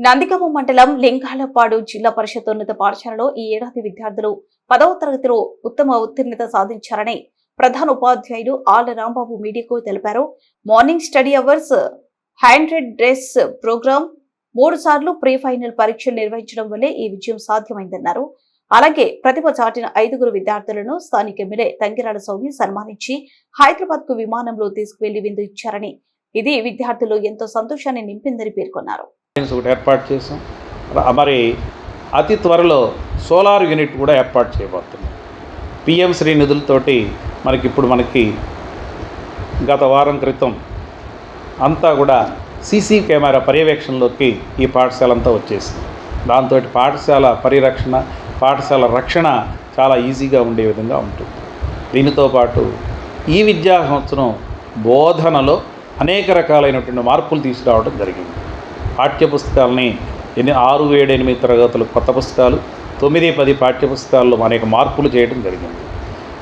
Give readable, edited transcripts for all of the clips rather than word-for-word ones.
నందిగామ మండలం లింగాలపాడు జిల్లా పరిషత్ ఉన్నత పాఠశాలలో ఈ ఏడాది విద్యార్థులు 10వ తరగతిలో ఉత్తమ ఉత్తీర్ణత సాధించారని ప్రధాన ఉపాధ్యాయులు ఆళ్ల రాంబాబు మీడియాకు తెలిపారు. Morning study hours, 100 days program, 3 సార్లు ప్రీ ఫైనల్ పరీక్షలు నిర్వహించడం వల్లే ఈ విజయం సాధ్యమైందన్నారు. అలాగే ప్రతిభ చాటిన 5గురు విద్యార్థులను స్థానిక ఎమ్మెల్యే తంగిరాల సౌమ్య సన్మానించి హైదరాబాద్ కు విమానంలో తీసుకువెళ్లి విందు ఇచ్చారని, ఇది విద్యార్థులు ఎంతో సంతోషాన్ని నింపిందని పేర్కొన్నారు. ఒకటి ఏర్పాటు చేసాం. మరి అతి త్వరలో సోలార్ యూనిట్ కూడా ఏర్పాటు చేయబోతున్నాం. పిఎం శ్రీ నిధులతోటి మనకి గత వారం క్రితం అంతా కూడా సీసీ కెమెరా పర్యవేక్షణలోకి ఈ పాఠశాల అంతా వచ్చేసింది. దాంతో పాఠశాల పరిరక్షణ, పాఠశాల రక్షణ చాలా ఈజీగా ఉండే విధంగా ఉంటుంది. దీనితో పాటు ఈ విద్యా సంవత్సరం బోధనలో అనేక రకాలైనటువంటి మార్పులు తీసుకురావడం జరిగింది. పాఠ్యపుస్తకాలని 6, 7, 8 తరగతులు కొత్త పుస్తకాలు, 9, 10 పాఠ్యపుస్తకాల్లో అనేక మార్పులు చేయడం జరిగింది.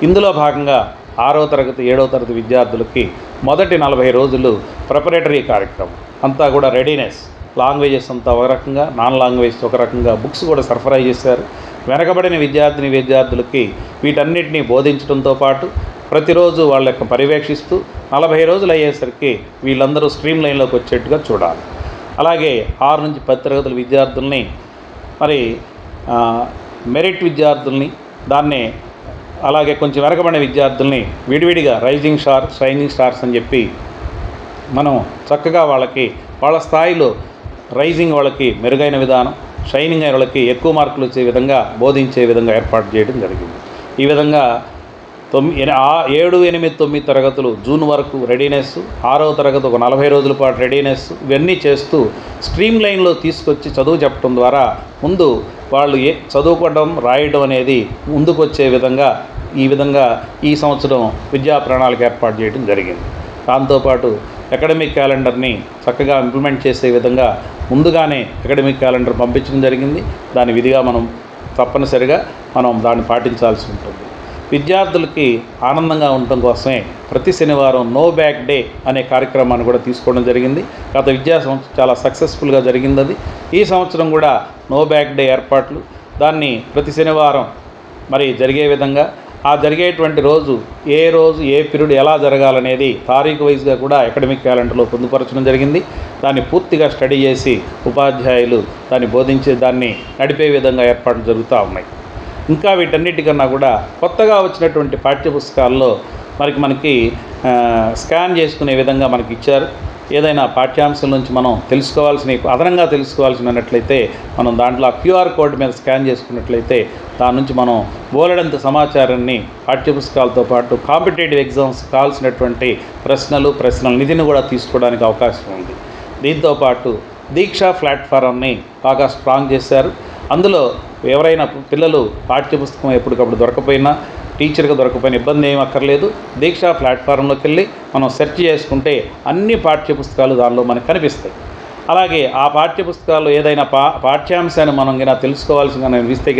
ఇందులో భాగంగా 6వ తరగతి 7వ తరగతి విద్యార్థులకి మొదటి 40 రోజులు ప్రిపరేటరీ కార్యక్రమం అంతా కూడా రెడీనెస్, లాంగ్వేజెస్ అంతా ఒక రకంగా, నాన్ లాంగ్వేజ్ ఒక రకంగా బుక్స్ కూడా సరఫరా చేశారు. వెనకబడిన విద్యార్థులకి వీటన్నిటినీ బోధించడంతో పాటు ప్రతిరోజు వాళ్ళ యొక్క పర్యవేక్షిస్తూ 40 రోజులు అయ్యేసరికి వీళ్ళందరూ స్ట్రీమ్ లైన్లోకి వచ్చేట్టుగా చూడాలి. అలాగే 6 నుంచి 10 తరగతుల విద్యార్థుల్ని, మెరిట్ విద్యార్థుల్ని, అలాగే కొంచెం వెనకబడిన విద్యార్థుల్ని విడివిడిగా రైజింగ్ స్టార్, షైనింగ్ స్టార్స్ అని చెప్పి మనం చక్కగా వాళ్ళ స్థాయిలో రైజింగ్ వాళ్ళకి మెరుగైన విధానం, షైనింగ్ అయిన వాళ్ళకి ఎక్కువ మార్కులు వచ్చే విధంగా బోధించే విధంగా ఏర్పాటు చేయడం జరిగింది. ఈ విధంగా 7, 8, 9 తరగతులు జూన్ వరకు రెడీనెస్, 6వ తరగతి ఒక 40 రోజుల పాటు రెడీనెస్, ఇవన్నీ చేస్తూ స్ట్రీమ్ లైన్లో తీసుకొచ్చి చదువు చెప్పడం ద్వారా ముందు వాళ్ళు చదువుకోవడం, రాయడం అనేది ముందుకు వచ్చే విధంగా ఈ సంవత్సరం విద్యా ప్రణాళిక ఏర్పాటు చేయడం జరిగింది. దాంతోపాటు అకాడమిక్ క్యాలెండర్ని చక్కగా ఇంప్లిమెంట్ చేసే విధంగా ముందుగానే అకాడమిక్ క్యాలెండర్ పంపించడం జరిగింది. దాని విధిగా తప్పనిసరిగా దాన్ని పాటించాల్సి ఉంటుంది. విద్యార్థులకి ఆనందంగా ఉండటం కోసమే ప్రతి శనివారం నో బ్యాగ్ డే అనే కార్యక్రమాన్ని కూడా తీసుకోవడం జరిగింది. గత విద్యా సంవత్సరం చాలా సక్సెస్ఫుల్గా జరిగింది అది. ఈ సంవత్సరం కూడా నో బ్యాగ్ డే ఏర్పాట్లు, దాన్ని ప్రతి శనివారం జరిగే విధంగా, ఆ జరిగేటువంటి రోజు ఏ పీరియడ్ ఎలా జరగాలనేది తారీఖు వైజ్గా కూడా అకాడమిక్ క్యాలెండర్లో పొందుపరచడం జరిగింది. దాన్ని పూర్తిగా స్టడీ చేసి ఉపాధ్యాయులు దాన్ని నడిపే విధంగా ఏర్పాట్లు జరుగుతూ ఉన్నాయి. ఇంకా వీటన్నిటికన్నా కూడా కొత్తగా వచ్చినటువంటి పాఠ్యపుస్తకాల్లో మనకి స్కాన్ చేసుకునే విధంగా మనకి ఇచ్చారు. ఏదైనా పాఠ్యాంశం నుంచి మనం అదనంగా తెలుసుకోవాల్సినట్లయితే దాంట్లో క్యూఆర్ కోడ్ మీద స్కాన్ చేసుకున్నట్లయితే దాని నుంచి బోలెడంత సమాచారాన్ని పాఠ్యపుస్తకాలతో పాటు కాంపిటేటివ్ ఎగ్జామ్స్ కావాల్సినటువంటి ప్రశ్నల నిధిని కూడా తీసుకోవడానికి అవకాశం ఉంది. దీంతోపాటు దీక్షా ప్లాట్ఫారంని బాగా స్ట్రాంగ్ చేశారు. అందులో ఎవరైనా పిల్లలు పాఠ్యపుస్తకం ఎప్పటికప్పుడు దొరకపోయినా, టీచర్గా దొరకపోయినా ఇబ్బంది ఏమీ అక్కర్లేదు. దీక్షా ప్లాట్ఫారంలోకి వెళ్ళి సెర్చ్ చేసుకుంటే అన్ని పాఠ్యపుస్తకాలు దానిలో మనకు కనిపిస్తాయి. అలాగే ఆ పాఠ్యపుస్తకాల్లో ఏదైనా పాఠ్యాంశాన్ని తెలుసుకోవాల్సిన అనిపిస్తే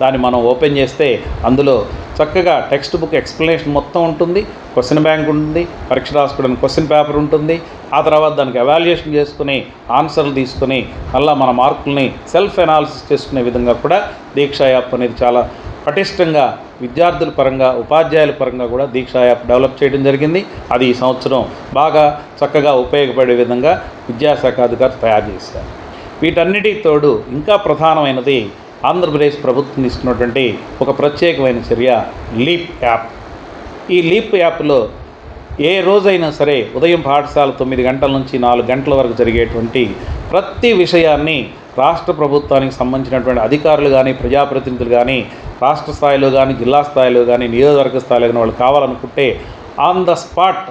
దాన్ని ఓపెన్ చేస్తే అందులో చక్కగా టెక్స్ట్ బుక్ ఎక్స్ప్లెనేషన్ మొత్తం ఉంటుంది, క్వశ్చన్ బ్యాంక్ ఉంటుంది, పరీక్ష రాసుకోవడానికి క్వశ్చన్ పేపర్ ఉంటుంది. ఆ తర్వాత దానికి ఎవాల్యుయేషన్ చేసుకుని ఆన్సర్లు తీసుకుని మళ్ళీ మన మార్కుల్ని సెల్ఫ్ అనాలిసిస్ చేసుకునే విధంగా కూడా దీక్షా యాప్ అనేది చాలా పటిష్టంగా విద్యార్థుల పరంగా, ఉపాధ్యాయుల పరంగా కూడా దీక్షా యాప్ డెవలప్ చేయడం జరిగింది. అది ఈ సంవత్సరం బాగా చక్కగా ఉపయోగపడే విధంగా విద్యాశాఖ అధికారులు తయారు చేశారు. వీటన్నిటికి తోడు ఇంకా ప్రధానమైనది ఆంధ్రప్రదేశ్ ప్రభుత్వం తీసుకున్నటువంటి ఒక ప్రత్యేకమైన చర్య లీప్ యాప్. ఈ లీప్ యాప్లో ఏ రోజైనా సరే ఉదయం పాఠశాల 9 గంటల నుంచి 4 గంటల వరకు జరిగేటువంటి ప్రతి విషయాన్ని రాష్ట్ర ప్రభుత్వానికి సంబంధించినటువంటి అధికారులు కానీ, ప్రజాప్రతినిధులు కానీ, రాష్ట్ర స్థాయిలో కానీ, జిల్లా స్థాయిలో కానీ, నియోజకవర్గ స్థాయిలో కానీ వాళ్ళు కావాలనుకుంటే ఆన్ ద స్పాట్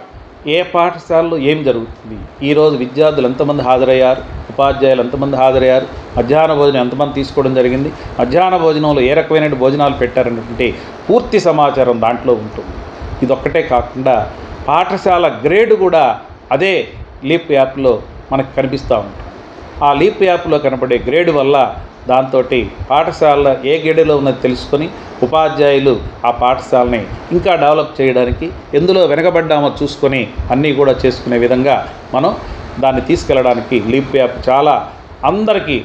ఏ పాఠశాలలో ఏం జరుగుతుంది, ఈరోజు విద్యార్థులు ఎంతమంది హాజరయ్యారు, ఉపాధ్యాయులు ఎంతమంది హాజరయ్యారు, మధ్యాహ్న భోజనం ఎంతమంది తీసుకోవడం జరిగింది, మధ్యాహ్న భోజనంలో ఏ రకమైన భోజనాలు పెట్టారనేటువంటి పూర్తి సమాచారం దాంట్లో ఉంటుంది. ఇదొక్కటే కాకుండా పాఠశాల గ్రేడ్ కూడా అదే లీప్ యాప్లో మనకు కనిపిస్తూ ఉంటుంది. ఆ లీప్ యాప్లో కనపడే గ్రేడ్ వల్ల దాంతో పాఠశాల ఏ గ్రేడ్లో ఉన్నది తెలుసుకొని ఉపాధ్యాయులు ఆ పాఠశాలని ఇంకా డెవలప్ చేయడానికి, ఎందులో వెనకబడ్డామో చూసుకొని అన్నీ కూడా చేసుకునే విధంగా మనం దాన్ని తీసుకెళ్ళడానికి లీప్ యాప్ చాలా అందరికీ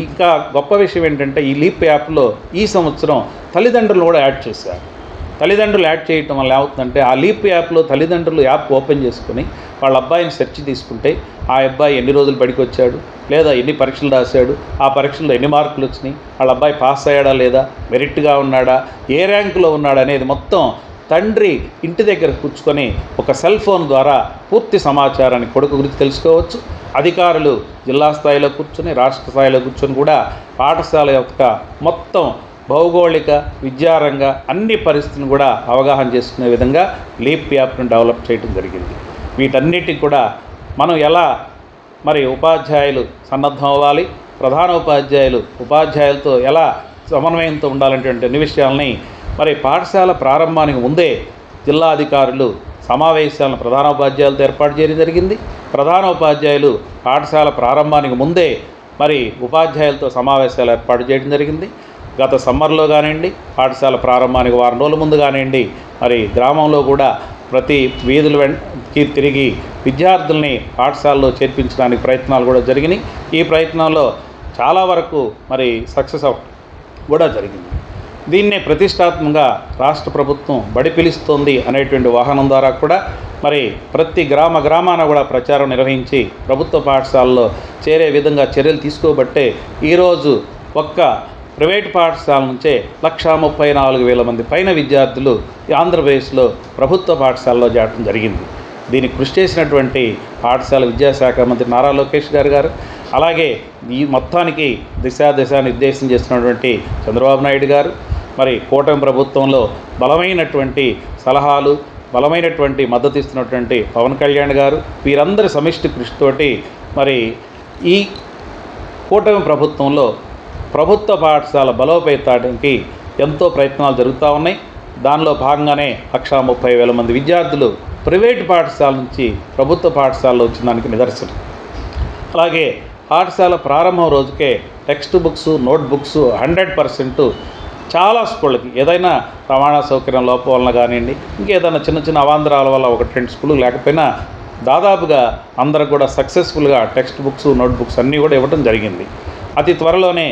ఇంకా గొప్ప విషయం ఏంటంటే ఈ లీప్ యాప్లో ఈ సంవత్సరం తల్లిదండ్రులు కూడా యాడ్ చేశారు. తల్లిదండ్రులు యాడ్ చేయటం వల్ల ఏమవుతుందంటే ఆ లీప్ యాప్లో తల్లిదండ్రులు యాప్ ఓపెన్ చేసుకుని వాళ్ళ అబ్బాయిని సెర్చ్ తీసుకుంటే ఆ అబ్బాయి ఎన్ని రోజులు బడికి వచ్చాడు, లేదా ఎన్ని పరీక్షలు రాశాడు, ఆ పరీక్షల్లో ఎన్ని మార్కులు వచ్చినాయి, వాళ్ళ అబ్బాయి పాస్ అయ్యాడా లేదా, మెరిట్గా ఉన్నాడా, ఏ ర్యాంకులో ఉన్నాడా అనేది మొత్తం తండ్రి ఇంటి దగ్గర కూర్చుకొని ఒక సెల్ ఫోన్ ద్వారా పూర్తి సమాచారాన్ని కొడుకు గురించి తెలుసుకోవచ్చు. అధికారులు జిల్లా స్థాయిలో కూర్చొని రాష్ట్ర స్థాయిలో కూర్చొని కూడా పాఠశాల యొక్క మొత్తం భౌగోళిక విద్యారంగ అన్ని పరిస్థితులను కూడా అవగాహన చేసుకునే విధంగా లీప్ యాప్ను డెవలప్ చేయడం జరిగింది. వీటన్నిటికి కూడా మనం ఎలా మరి ఉపాధ్యాయులు సన్నద్ధం అవ్వాలి, ప్రధాన ఉపాధ్యాయులతో ఎలా సమన్వయంతో ఉండాలనేటువంటి అన్ని విషయాలని మరి పాఠశాల ప్రారంభానికి ముందే జిల్లా అధికారులు సమావేశాలను ప్రధాన ఉపాధ్యాయులతో ఏర్పాటు చేయడం జరిగింది. ప్రధాన ఉపాధ్యాయులు పాఠశాల ప్రారంభానికి ముందే మరి ఉపాధ్యాయులతో సమావేశాలు ఏర్పాటు చేయడం జరిగింది. గత సమ్మర్లో కానివ్వండి, పాఠశాల ప్రారంభానికి వారం రోజుల ముందు కానివ్వండి, మరి గ్రామంలో కూడా ప్రతి వీధుల వెంటకి తిరిగి విద్యార్థుల్ని పాఠశాలలో చేర్పించడానికి ప్రయత్నాలు కూడా జరిగినాయి. ఈ ప్రయత్నాల్లో చాలా వరకు మరి సక్సెస్ కూడా జరిగింది. దీన్నే ప్రతిష్టాత్మకంగా రాష్ట్ర ప్రభుత్వం బడి పిలుస్తోంది అనేటువంటి వాహనం ద్వారా కూడా మరి ప్రతి గ్రామాన కూడా ప్రచారం నిర్వహించి ప్రభుత్వ పాఠశాలలో చేరే విధంగా చర్యలు తీసుకోబట్టే ఈరోజు ఒక్క ప్రైవేటు పాఠశాల నుంచే 134,000 మంది పైన విద్యార్థులు ఆంధ్రప్రదేశ్లో ప్రభుత్వ పాఠశాలలో చేరడం జరిగింది. దీనికి కృషి చేసినటువంటి పాఠశాల విద్యాశాఖ మంత్రి నారా లోకేష్ గారు, అలాగే ఈ మొత్తానికి దిశానిర్దేశం చేస్తున్నటువంటి చంద్రబాబు నాయుడు గారు, మరి కూటమి ప్రభుత్వంలో బలమైనటువంటి సలహాలు, బలమైనటువంటి మద్దతు ఇస్తున్నటువంటి పవన్ కళ్యాణ్ గారు, వీరందరి సమిష్టి కృషితోటి మరి ఈ కూటమి ప్రభుత్వంలో ప్రభుత్వ పాఠశాల బలోపేతానికి ఎంతో ప్రయత్నాలు జరుగుతూ ఉన్నాయి. దానిలో భాగంగానే 130,000 మంది విద్యార్థులు ప్రైవేటు పాఠశాల నుంచి ప్రభుత్వ పాఠశాలలో వచ్చిన నిదర్శనం. అలాగే పాఠశాల ప్రారంభం రోజుకే టెక్స్ట్ బుక్స్, నోట్ బుక్స్ 100% చాలా స్కూళ్ళకి ఏదైనా రవాణా సౌకర్యం లోపం వలన కానివ్వండి, ఇంకేదైనా చిన్న అవాంతరాల వల్ల 1-2 స్కూళ్ళు లేకపోయినా దాదాపుగా అందరూ కూడా సక్సెస్ఫుల్గా టెక్స్ట్ బుక్స్, నోట్ బుక్స్ అన్నీ కూడా ఇవ్వడం జరిగింది. అతి త్వరలోనే